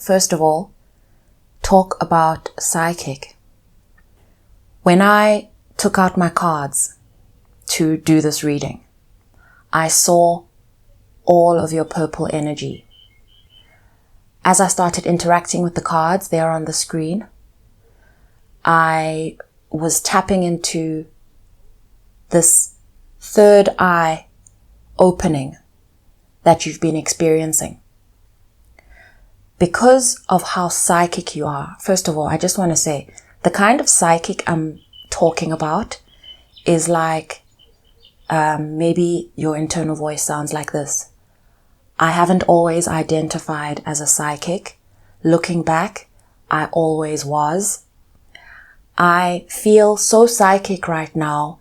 first of all, talk about psychic. When I took out my cards to do this reading, I saw all of your purple energy. As I started interacting with the cards there on the screen, I was tapping into this third eye opening that you've been experiencing. Because of how psychic you are, first of all, I just want to say, the kind of psychic I'm talking about is like, maybe your internal voice sounds like this. I haven't always identified as a psychic. Looking back, I always was. I feel so psychic right now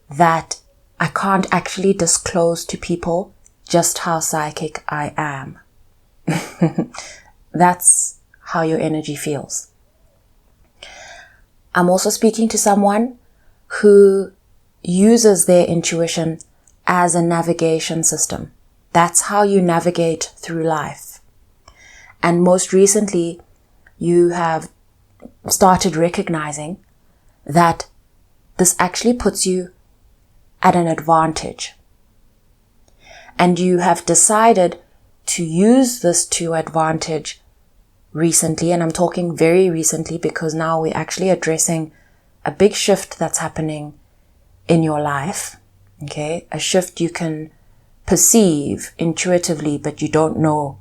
that I can't actually disclose to people just how psychic I am. That's how your energy feels. I'm also speaking to someone who uses their intuition as a navigation system. That's how you navigate through life. And most recently, you have started recognizing that this actually puts you at an advantage. And you have decided to use this to advantage recently, and I'm talking very recently because now we're actually addressing a big shift that's happening in your life. Okay, a shift you can perceive intuitively, but you don't know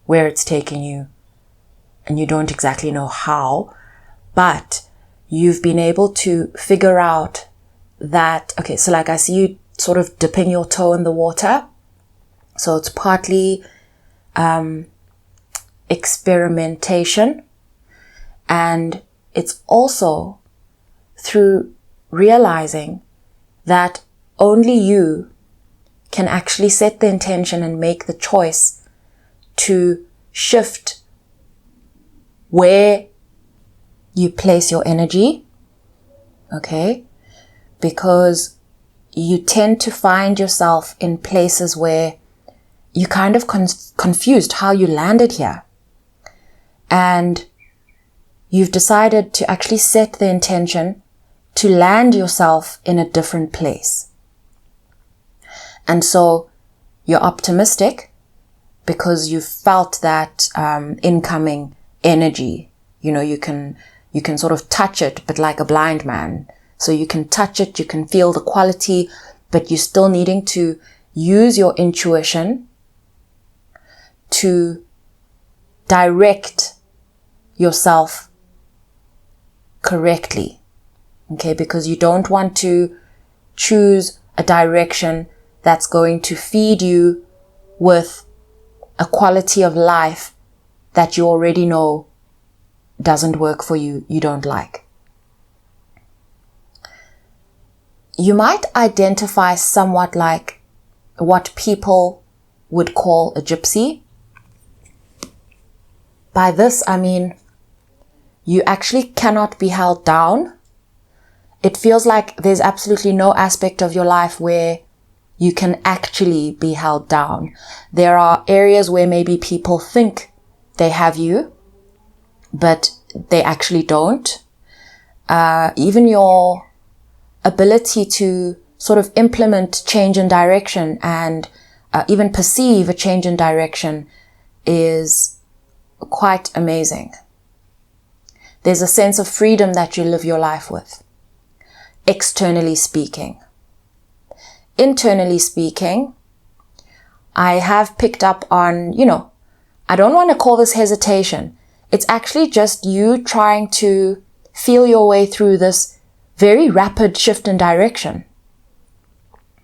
where it's taking you, and you don't exactly know how, but you've been able to figure out that, okay, so like I see you sort of dipping your toe in the water. So it's partly experimentation, and it's also through realizing that only you can actually set the intention and make the choice to shift where you place your energy, okay? Because you tend to find yourself in places where you kind of confused how you landed here. And you've decided to actually set the intention to land yourself in a different place. And so you're optimistic because you felt that incoming energy. You know, you can sort of touch it, but like a blind man. So you can touch it, you can feel the quality, but you're still needing to use your intuition to direct yourself correctly. Okay, because you don't want to choose a direction that's going to feed you with a quality of life that you already know doesn't work for you, you don't like. You might identify somewhat like what people would call a gypsy. By this, I mean, you actually cannot be held down. It feels like there's absolutely no aspect of your life where you can actually be held down. There are areas where maybe people think they have you, but they actually don't. Even your ability to sort of implement change in direction and even perceive a change in direction is quite amazing. There's a sense of freedom that you live your life with, externally speaking. Internally speaking, I have picked up on, I don't want to call this hesitation. It's actually just you trying to feel your way through this very rapid shift in direction.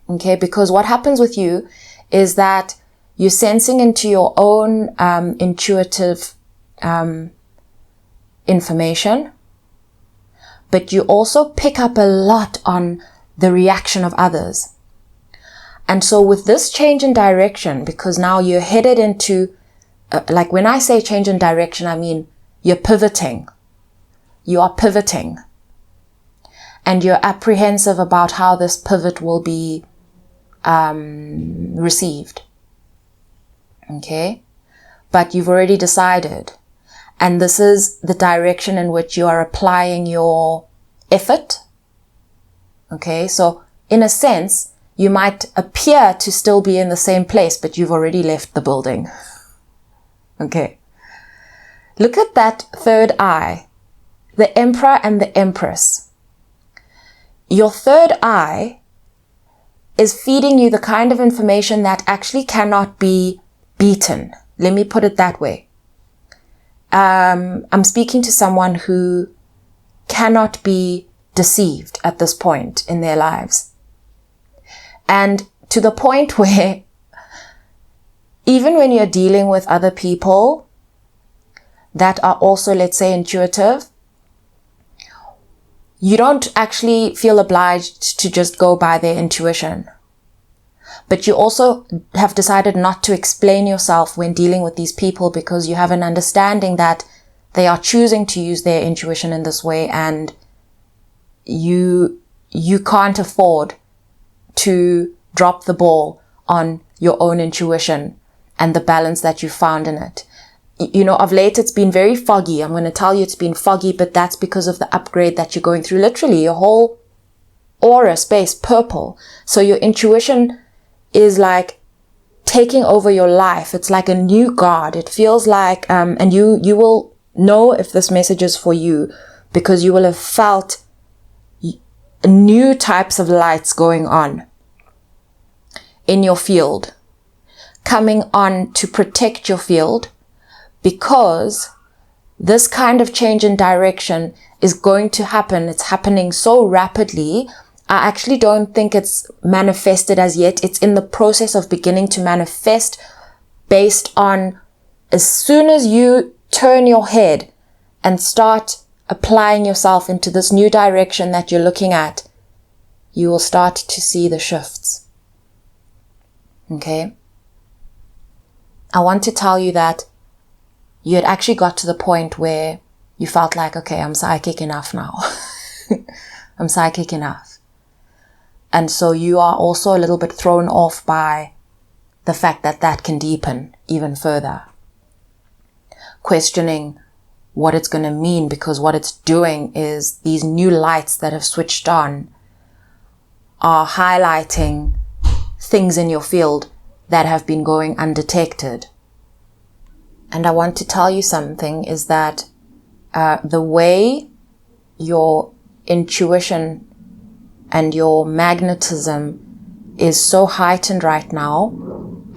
Okay, because what happens with you is that you're sensing into your own intuitive information, but you also pick up a lot on the reaction of others. And so with this change in direction, because now you're headed into, like when I say change in direction, I mean you're pivoting. You are pivoting. And you're apprehensive about how this pivot will be received. Okay? But you've already decided. And this is the direction in which you are applying your effort. Okay, so in a sense, you might appear to still be in the same place, but you've already left the building. Okay. Look at that third eye, the Emperor and the Empress. Your third eye is feeding you the kind of information that actually cannot be beaten. Let me put it that way. I'm speaking to someone who cannot be deceived at this point in their lives. And to the point where even when you're dealing with other people that are also, let's say, intuitive, you don't actually feel obliged to just go by their intuition. But you also have decided not to explain yourself when dealing with these people because you have an understanding that they are choosing to use their intuition in this way, and you can't afford to drop the ball on your own intuition and the balance that you found in it. You know, of late it's been very foggy. I'm going to tell you it's been foggy, but that's because of the upgrade that you're going through. Literally, your whole aura space purple. So your intuition is like taking over your life. It's like a new God. It feels like, and you will know if this message is for you because you will have felt new types of lights going on in your field, coming on to protect your field, because this kind of change in direction is going to happen. It's happening so rapidly. I actually don't think it's manifested as yet. It's in the process of beginning to manifest based on as soon as you turn your head and start applying yourself into this new direction that you're looking at, you will start to see the shifts. Okay? I want to tell you that you had actually got to the point where you felt like, okay, I'm psychic enough now. I'm psychic enough. And so you are also a little bit thrown off by the fact that that can deepen even further. Questioning what it's going to mean, because what it's doing is these new lights that have switched on are highlighting things in your field that have been going undetected. And I want to tell you something is that the way your intuition and your magnetism is so heightened right now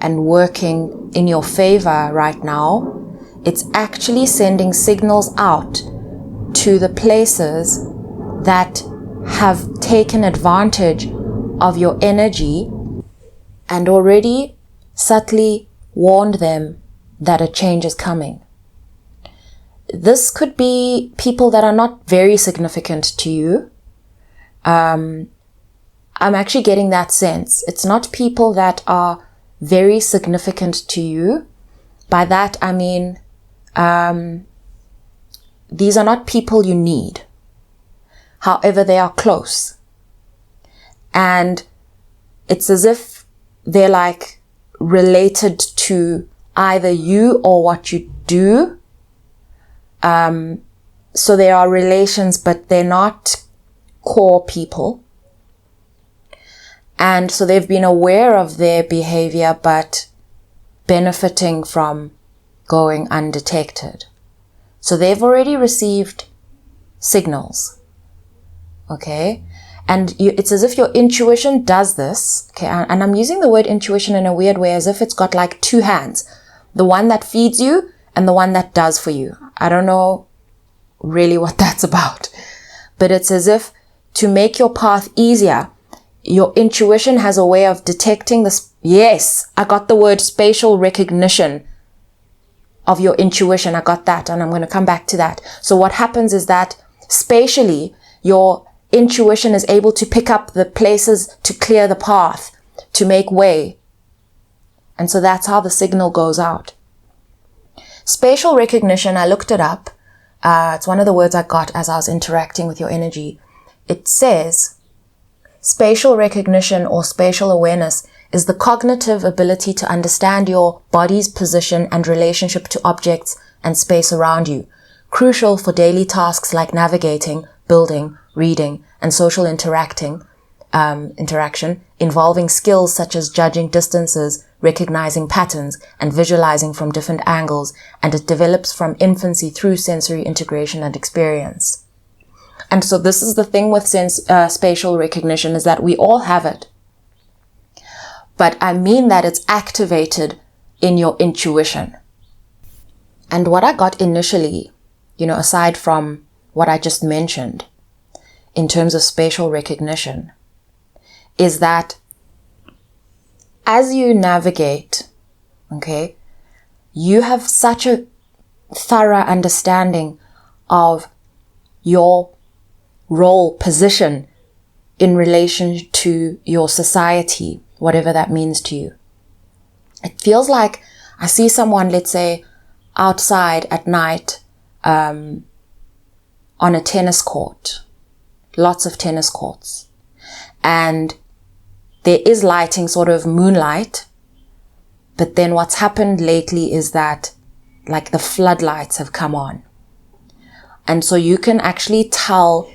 and working in your favor right now, it's actually sending signals out to the places that have taken advantage of your energy and already subtly warned them that a change is coming. This could be people that are not very significant to you. I'm actually getting that sense. It's not people that are very significant to you. By that, I mean, these are not people you need. However, they are close. And it's as if they're like related to either you or what you do. So there are relations, but they're not core people. And so they've been aware of their behavior, but benefiting from going undetected. So they've already received signals. Okay. And it's as if your intuition does this. Okay. And I'm using the word intuition in a weird way, as if it's got like two hands. The one that feeds you and the one that does for you. I don't know really what that's about. But it's as if to make your path easier, your intuition has a way of detecting this. Yes, I got the word spatial recognition of your intuition. I got that, and I'm going to come back to that. So what happens is that spatially, your intuition is able to pick up the places to clear the path, to make way. And so that's how the signal goes out. Spatial recognition, I looked it up. It's one of the words I got as I was interacting with your energy. It says, spatial recognition or spatial awareness is the cognitive ability to understand your body's position and relationship to objects and space around you. crucial for daily tasks like navigating, building, reading, and social interaction, involving skills such as judging distances, recognizing patterns, and visualizing from different angles, and it develops from infancy through sensory integration and experience. And so this is the thing with spatial recognition, is that we all have it. But I mean that it's activated in your intuition. And what I got initially, aside from what I just mentioned, in terms of spatial recognition, is that as you navigate, okay, you have such a thorough understanding of your role, position in relation to your society, whatever that means to you. It feels like I see someone, let's say, outside at night, on a tennis court, lots of tennis courts, and there is lighting, sort of moonlight, but then what's happened lately is that like the floodlights have come on. And so you can actually tell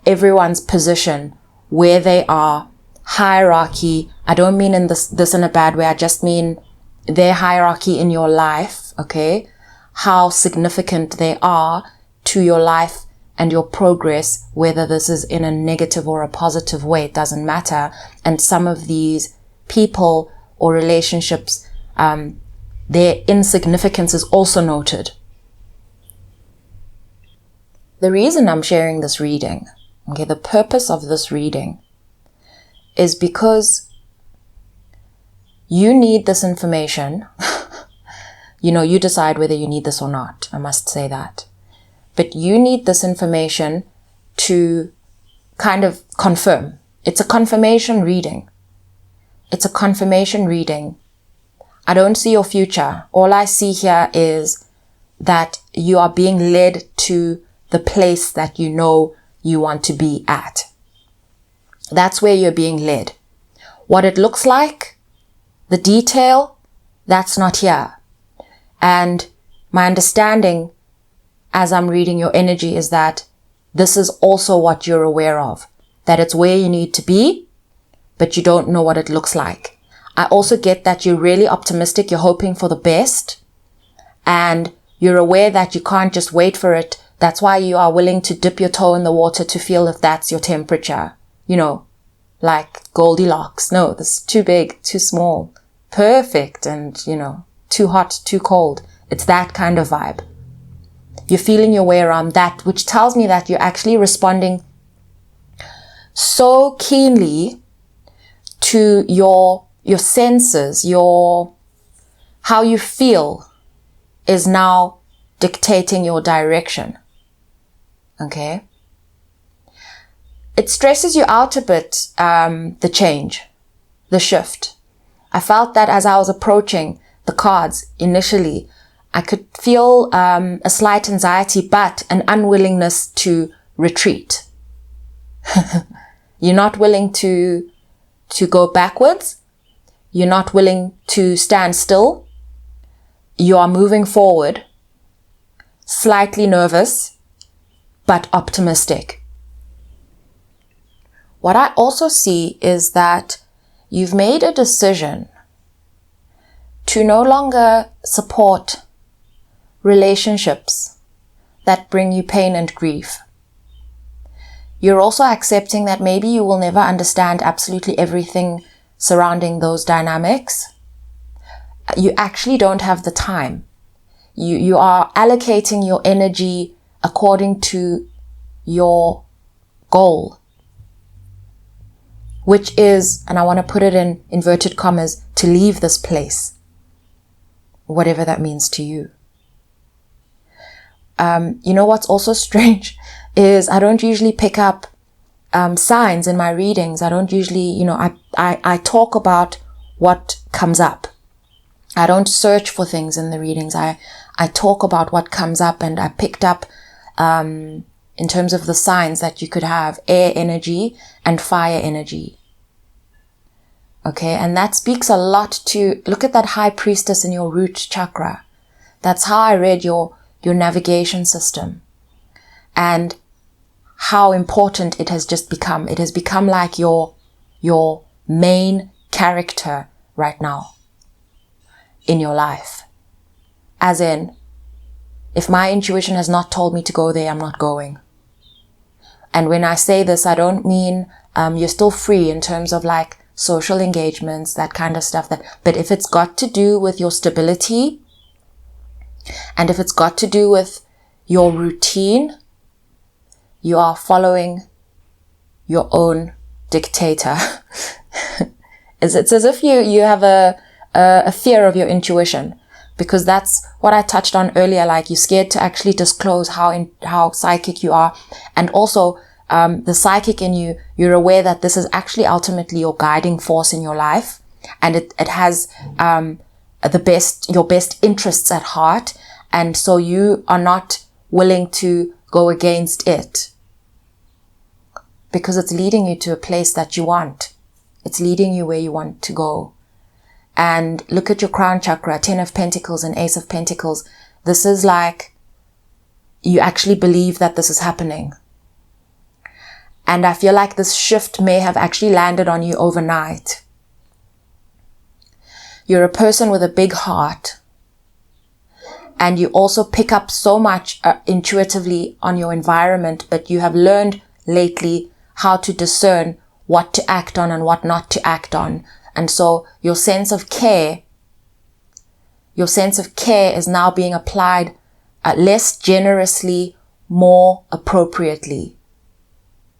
everyone's position, where they are, hierarchy. I don't mean in this in a bad way. I just mean their hierarchy in your life, okay? How significant they are to your life and your progress, whether this is in a negative or a positive way, it doesn't matter. And some of these people or relationships, their insignificance is also noted. The reason I'm sharing this reading, okay, the purpose of this reading is because you need this information. You decide whether you need this or not. I must say that. But you need this information to kind of confirm. It's a confirmation reading. It's a confirmation reading. I don't see your future. All I see here is that you are being led to the place that you know you want to be at. That's where you're being led. What it looks like, the detail, that's not here. And my understanding as I'm reading your energy is that this is also what you're aware of, that it's where you need to be, but you don't know what it looks like. I also get that you're really optimistic, you're hoping for the best, and you're aware that you can't just wait for it. That's why you are willing to dip your toe in the water to feel if that's your temperature, like Goldilocks. No, this is too big, too small, perfect, and, too hot, too cold. It's that kind of vibe. You're feeling your way around that, which tells me that you're actually responding so keenly to your senses, how you feel is now dictating your direction. Okay? It stresses you out a bit, the change, the shift. I felt that as I was approaching the cards initially, I could feel a slight anxiety, but an unwillingness to retreat. You're not willing to go backwards. You're not willing to stand still. You are moving forward, slightly nervous, but optimistic. What I also see is that you've made a decision to no longer support relationships that bring you pain and grief. You're also accepting that maybe you will never understand absolutely everything surrounding those dynamics. You actually don't have the time. You are allocating your energy according to your goal, which is, and I want to put it in inverted commas, to leave this place, whatever that means to you. What's also strange is I don't usually pick up signs in my readings. I don't usually, I talk about what comes up. I don't search for things in the readings. I talk about what comes up, and I picked up in terms of the signs that you could have air energy and fire energy. Okay, and that speaks a lot to, look at that high priestess in your root chakra. That's how I read your your navigation system, and how important it has just become. It has become like your main character right now in your life. As in, if my intuition has not told me to go there, I'm not going. And when I say this, I don't mean you're still free in terms of like social engagements, that kind of stuff. But if it's got to do with your stability, and if it's got to do with your routine, you are following your own dictator. It's as if you have a fear of your intuition, because that's what I touched on earlier. Like, you're scared to actually disclose how psychic you are. And also, the psychic in you, you're aware that this is actually ultimately your guiding force in your life. And it has, your best interests at heart. And so you are not willing to go against it, because it's leading you to a place that you want. It's leading you where you want to go. And look at your crown chakra, 10 of Pentacles and Ace of Pentacles. This is like, you actually believe that this is happening. And I feel like this shift may have actually landed on you overnight. You're a person with a big heart. And you also pick up so much intuitively on your environment, but you have learned lately how to discern what to act on and what not to act on. And so your sense of care is now being applied less generously, more appropriately,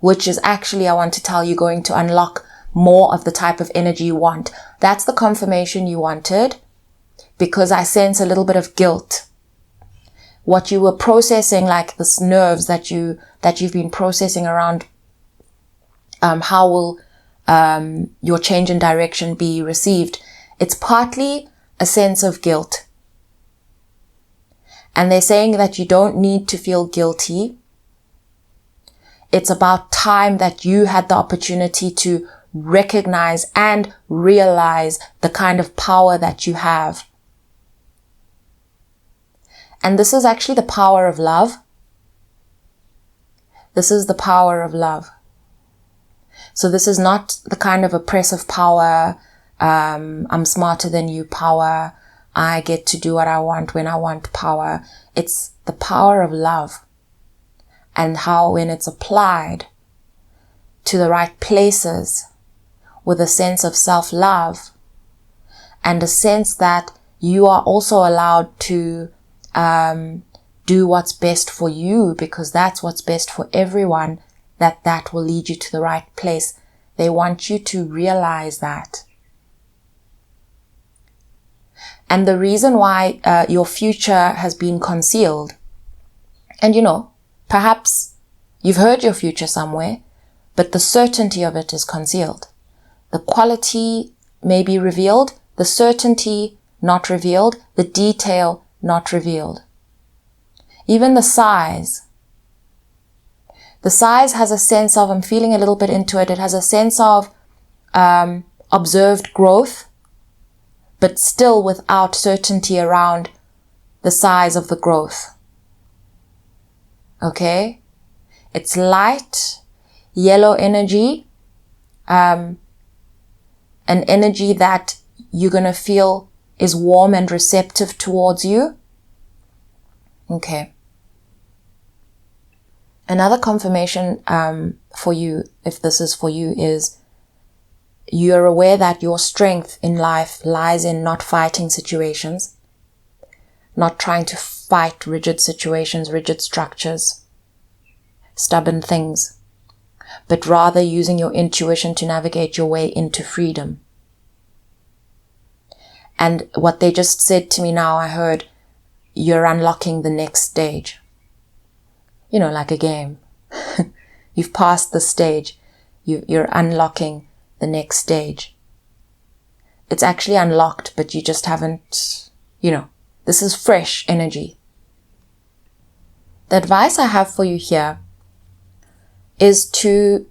which is actually, I want to tell you, going to unlock more of the type of energy you want. That's the confirmation you wanted, because I sense a little bit of guilt. What you were processing, like this nerves that you've been processing around, how will your change in direction be received? It's partly a sense of guilt. And they're saying that you don't need to feel guilty. It's about time that you had the opportunity to recognize and realize the kind of power that you have. And this is actually the power of love. This is the power of love. So this is not the kind of oppressive power, I'm smarter than you power, I get to do what I want when I want power. It's the power of love. And how, when it's applied to the right places with a sense of self-love and a sense that you are also allowed to do what's best for you, because that's what's best for everyone, that will lead you to the right place. They want you to realize that. And the reason why your future has been concealed, and perhaps you've heard your future somewhere, but the certainty of it is concealed. The quality may be revealed, the certainty not revealed, the detail not revealed. Even the size. The size has a sense of, I'm feeling a little bit into it, it has a sense of observed growth, but still without certainty around the size of the growth. Okay? It's light, yellow energy, an energy that you're going to feel is warm and receptive towards you. Okay. Another confirmation for you, if this is for you, is you're aware that your strength in life lies in not fighting situations, not trying to fight rigid situations, rigid structures, stubborn things, but rather using your intuition to navigate your way into freedom. And what they just said to me now, I heard, you're unlocking the next stage. Like a game. You've passed the stage. You're unlocking the next stage. It's actually unlocked, but you just haven't, this is fresh energy. The advice I have for you here is to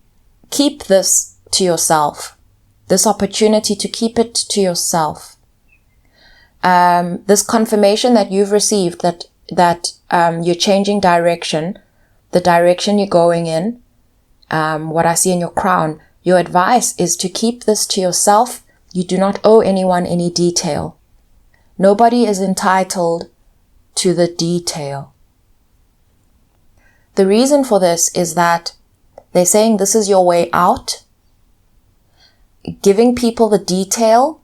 keep this to yourself. This opportunity to keep it to yourself. This confirmation that you've received that that you're changing direction, the direction you're going in, what I see in your crown, your advice is to keep this to yourself. You do not owe anyone any detail. Nobody is entitled to the detail. The reason for this is that they're saying this is your way out. Giving people the detail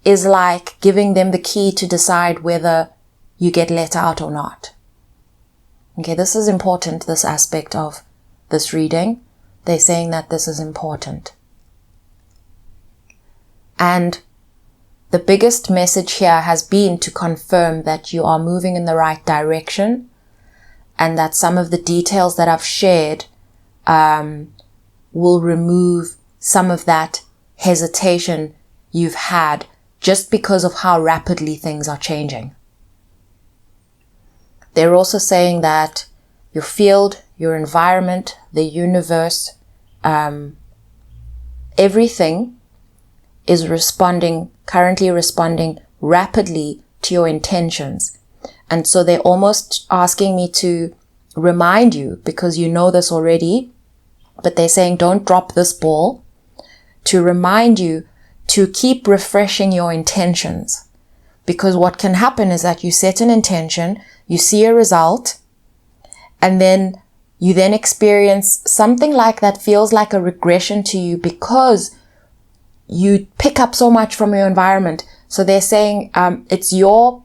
is like giving them the key to decide whether you get let out or not. Okay, this is important, this aspect of this reading. They're saying that this is important. And the biggest message here has been to confirm that you are moving in the right direction, and that some of the details that I've shared will remove some of that hesitation you've had just because of how rapidly things are changing. They're also saying that your field, your environment, the universe, everything is currently responding rapidly to your intentions. And so they're almost asking me to remind you, because you know this already, but they're saying don't drop this ball, to remind you to keep refreshing your intentions. Because what can happen is that you set an intention, you see a result, and then you then experience something like that feels like a regression to you because you pick up so much from your environment. So they're saying it's your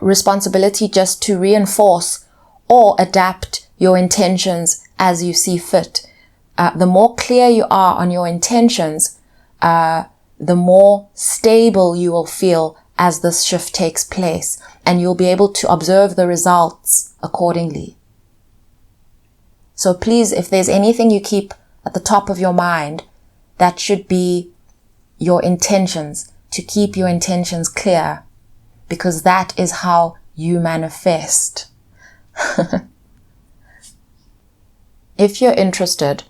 responsibility just to reinforce or adapt your intentions as you see fit. The more clear you are on your intentions, the more stable you will feel as this shift takes place, and you'll be able to observe the results accordingly. So please, if there's anything you keep at the top of your mind, that should be your intentions, to keep your intentions clear, because that is how you manifest. If you're interested,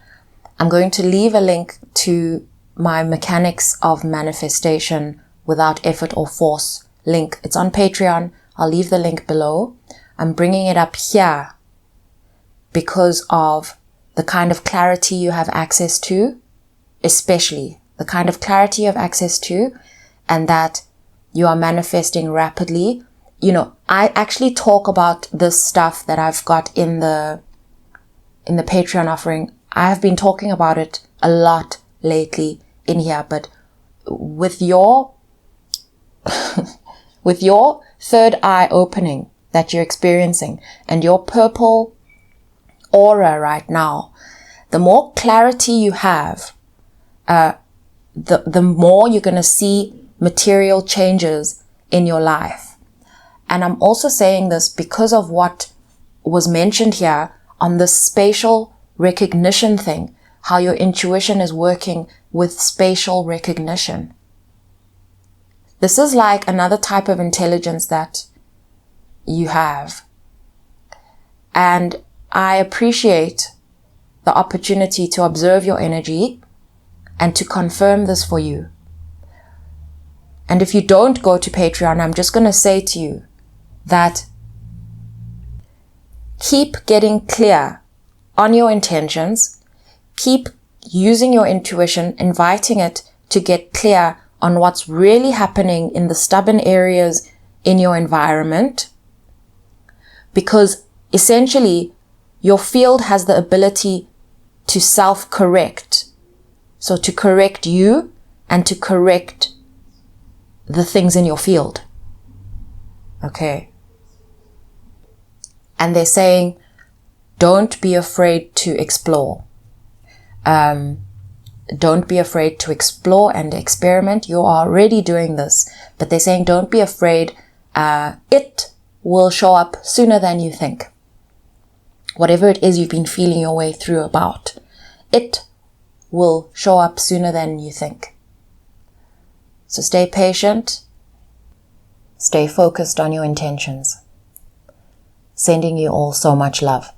I'm going to leave a link to my Mechanics of Manifestation Without Effort or Force link. It's on Patreon. I'll leave the link below. I'm bringing it up here because of the kind of clarity you have access to, especially the kind of clarity you have access to, and that you are manifesting rapidly. You know, I actually talk about this stuff that I've got in the Patreon offering. I have been talking about it a lot lately in here, but with your third eye opening that you're experiencing and your purple aura right now, the more clarity you have, the more you're going to see material changes in your life. And I'm also saying this because of what was mentioned here on this spatial recognition thing, how your intuition is working with spatial recognition. This is like another type of intelligence that you have. And I appreciate the opportunity to observe your energy and to confirm this for you. And if you don't go to Patreon, I'm just going to say to you that keep getting clear on your intentions. Keep using your intuition, inviting it to get clear on what's really happening in the stubborn areas in your environment. Because essentially, your field has the ability to self-correct. So to correct you and to correct the things in your field. Okay. And they're saying, don't be afraid to explore. Don't be afraid to explore and experiment. You are already doing this. But they're saying, don't be afraid. It will show up sooner than you think. Whatever it is you've been feeling your way through about, it will show up sooner than you think. So stay patient. Stay focused on your intentions. Sending you all so much love.